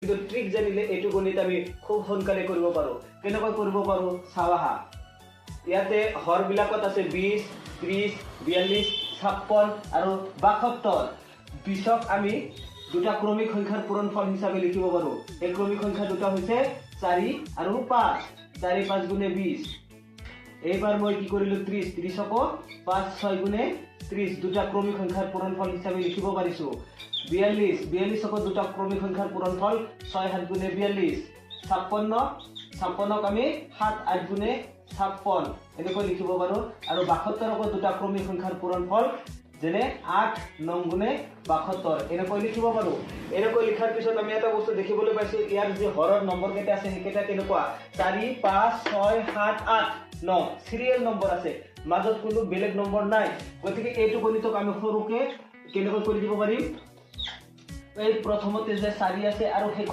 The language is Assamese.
কিন্তু ট্ৰিক জানিলে এইটো গণিত আমি খুব সোনকালে কৰিব পাৰোঁ। কেনেকৈ কৰিব পাৰোঁ চাবা হা। ইয়াতে হৰবিলাকত আছে 20, 30, 42, 56 আৰু 72। 20ক আমি দুটা ক্ৰমিক সংখ্যাৰ পূৰণফল হিচাপে লিখিব পাৰোঁ। এই ক্ৰমিক সংখ্যা দুটা হৈছে 4 আৰু 5। 4 5 গুণে 20। এইবাৰ মই কি কৰিলোঁ 30, 30ক 5 6 গুণে 30 দুটা ক্ৰমিক সংখ্যাৰ পূৰণফল হিচাপে লিখিব পাৰিছোঁ। 42, 42ক দুটা ক্ৰমিক সংখ্যাৰ পূৰণফল 6 7 গুণে 42। 56, 56ক আমি 7 8 গুণে 56 এনেকৈ লিখিব পাৰোঁ। আৰু 72ক দুটা ক্ৰমিক সংখ্যাৰ পূৰণফল যেনে 8 9 গুণে 72 এনেকৈ লিখিব পাৰোঁ। এনেকৈ লিখাৰ পিছত আমি এটা বস্তু দেখিবলৈ পাইছোঁ, ইয়াৰ যে হৰৰ নম্বৰ কেইটা আছে সেইকেইটা কেনেকুৱা 4 5 6 7 8 9 সিৰিয়েল নম্বৰ আছে, মাজত কোনো বেলেগ নম্বৰ নাই। গতিকে এইটো গণিতক আমি সৰুকে কেনেকৈ কৰি দিব পাৰিম, এই প্ৰথমতে যে 4 আছে আৰু